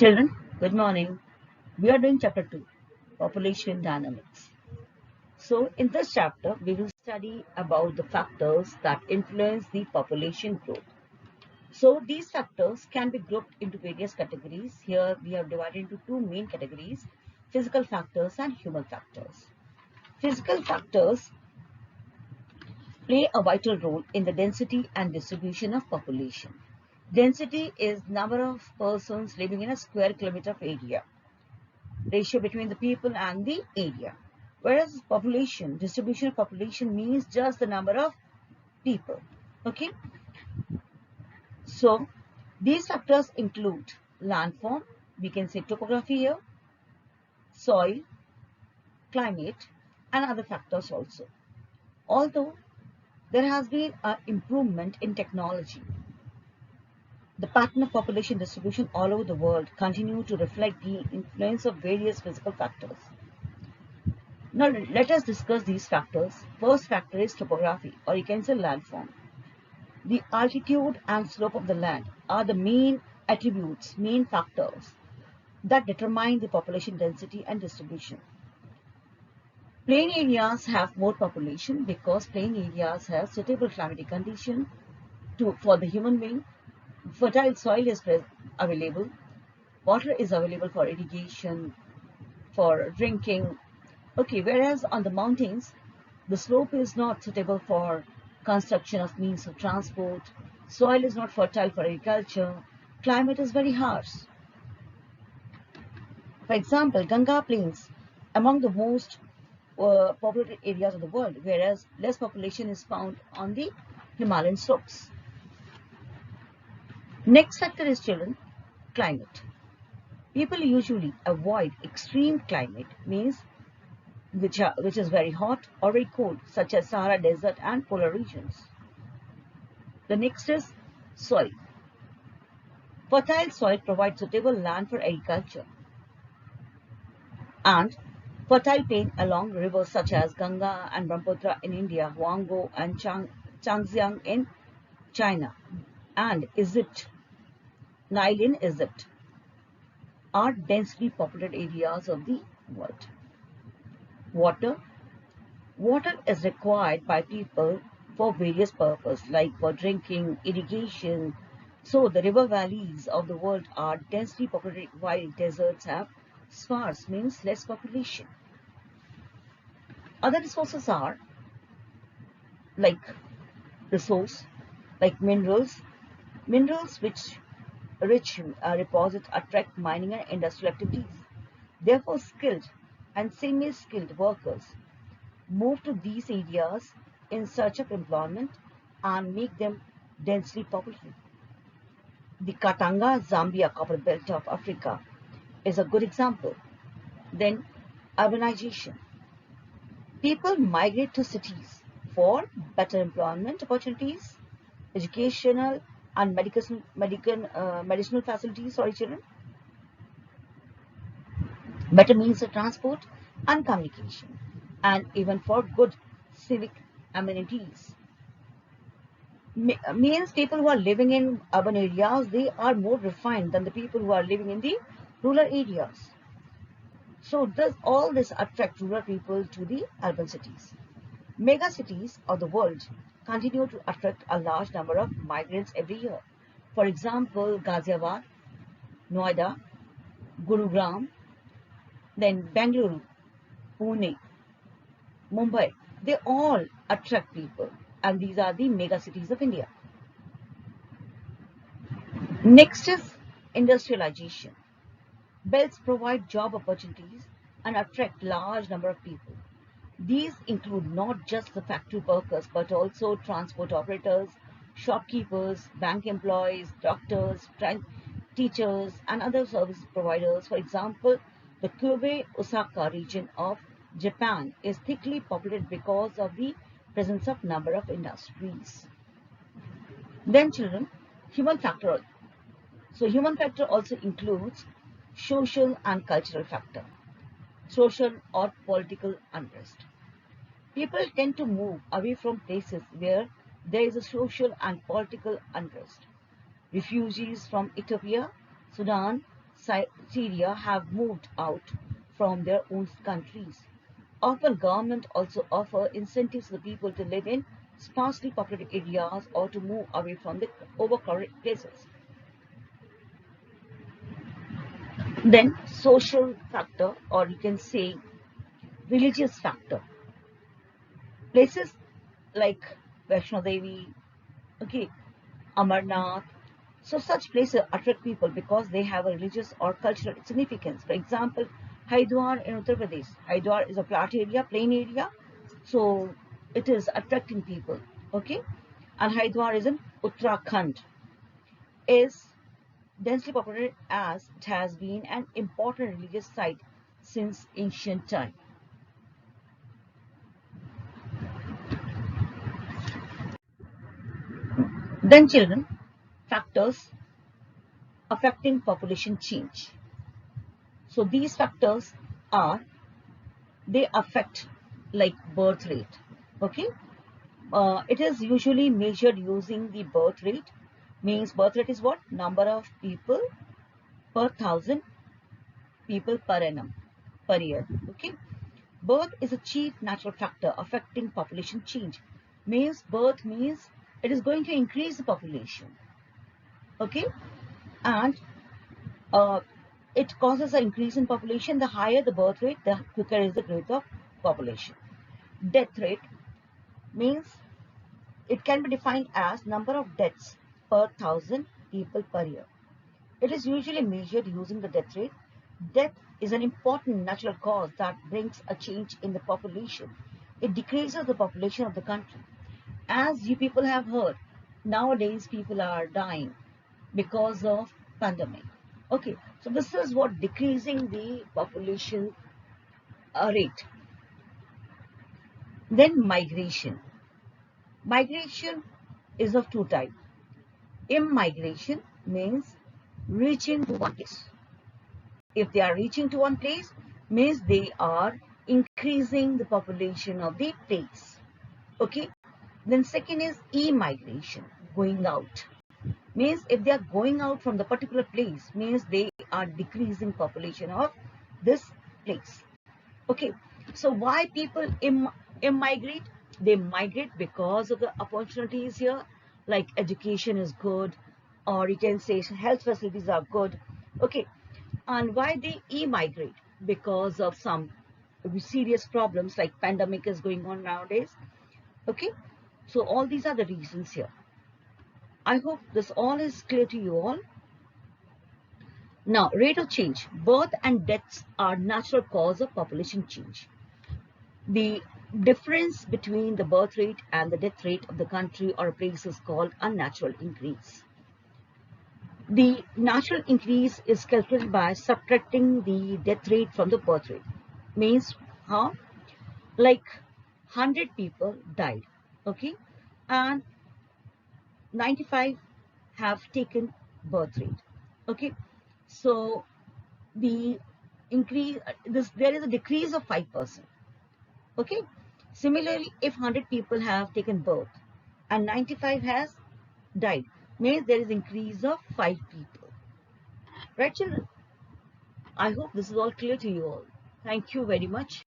Children, good morning. We are doing chapter 2, population dynamics. So, in this chapter, we will study about the factors that influence the population growth. So, these factors can be grouped into various categories. Here, we have divided into two main categories, physical factors and human factors. Physical factors play a vital role in the density and distribution of population. Density is number of persons living in a square kilometer of area. Ratio between the people and the area. Whereas population, distribution of population means just the number of people. Okay. So these factors include landform, we can say topography here, soil, climate, and other factors also. Although there has been an improvement in technology, the pattern of population distribution all over the world continue to reflect the influence of various physical factors. Now let us discuss these factors. First factor is topography, or you can say landform. The altitude and slope of the land are the main attributes, main factors that determine the population density and distribution. Plain areas have more population because plain areas have suitable climatic condition for the human being. Fertile soil is available. Water is available for irrigation, for drinking. Okay, whereas on the mountains, the slope is not suitable for construction of means of transport, soil is not fertile for agriculture, climate is very harsh. For example, Ganga Plains, among the most populated areas of the world, whereas less population is found on the Himalayan slopes. Next factor is children, climate. People usually avoid extreme climate, means which is very hot or very cold, such as Sahara Desert and polar regions. The next is soil. Fertile soil provides suitable land for agriculture, and fertile plain along rivers such as Ganga and Brahmaputra in India, Huanghe and Changjiang in China, and Egypt, Nile in Egypt, are densely populated areas of the world. Water. Water is required by people for various purposes, like for drinking, irrigation. So the river valleys of the world are densely populated, while deserts have sparse, means less population. Other resources are like minerals which rich deposits attract mining and industrial activities. Therefore, skilled and semi-skilled workers move to these areas in search of employment and make them densely populated. The Katanga-Zambia copper belt of Africa is a good example. Then, urbanization. People migrate to cities for better employment opportunities, educational and medicinal facilities for children, better means of transport and communication, and even for good civic amenities. Means people who are living in urban areas, they are more refined than the people who are living in the rural areas. So does all this attract rural people to the urban cities? Mega cities of the world continue to attract a large number of migrants every year. For example, Ghaziabad, Noida, Gurugram, then Bengaluru, Pune, Mumbai, they all attract people, and these are the mega cities of India. Next is industrialization. Belts provide job opportunities and attract large number of people. These include not just the factory workers but also transport operators, shopkeepers, bank employees, doctors, teachers, and other service providers. For example, the Kobe Osaka region of Japan is thickly populated because of the presence of number of industries. Then children, human factor. So human factor also includes social and cultural factor, social or political unrest. People tend to move away from places where there is a social and political unrest. Refugees from Ethiopia, Sudan, Syria have moved out from their own countries. Often government also offer incentives to the people to live in sparsely populated areas or to move away from the overcrowded places. Then social factor, or you can say religious factor. Places like Vaishno Devi, okay, Amarnath. So such places attract people because they have a religious or cultural significance. For example, Haridwar in Uttar Pradesh. Haridwar is a flat area, plain area, so it is attracting people. Okay, and Haridwar is in Uttarakhand, is densely populated as it has been an important religious site since ancient time. Then children, factors affecting population change. So these factors are, they affect like birth rate. Okay, it is usually measured using the birth rate. Means birth rate is what? Number of people per thousand people per annum per year. Okay, birth is a chief natural factor affecting population change. Means birth means it is going to increase the population. Okay, and uh, it causes an increase in population. The higher the birth rate, the quicker is the growth of population. Death rate means it can be defined as number of deaths per thousand people per year. It is usually measured using the death rate. Death is an important natural cause that brings a change in the population. It decreases the population of the country. As you people have heard, nowadays people are dying because of pandemic. Okay, so this is what decreasing the population rate. Then migration. Migration is of two types. Immigration means reaching to one place. If they are reaching to one place, means they are increasing the population of the place. Okay. Then second is immigration, going out. Means if they are going out from the particular place, means they are decreasing population of this place. Okay. So why people immigrate? They migrate because of the opportunities here, like education is good, or you can say health facilities are good. Okay, and why they emigrate? Because of some serious problems like pandemic is going on nowadays. Okay, so all these are the reasons here. I hope this all is clear to you all. Now, rate of change. Birth and deaths are natural cause of population change. The difference between the birth rate and the death rate of the country or a place is called unnatural increase. The natural increase is calculated by subtracting the death rate from the birth rate. Means how? Like 100 people died, okay, and 95 have taken birth rate, okay. So the increase, there is a decrease of 5%. Okay. Similarly, if 100 people have taken birth and 95 has died, means there is increase of 5 people. Right, children? I hope this is all clear to you all. Thank you very much.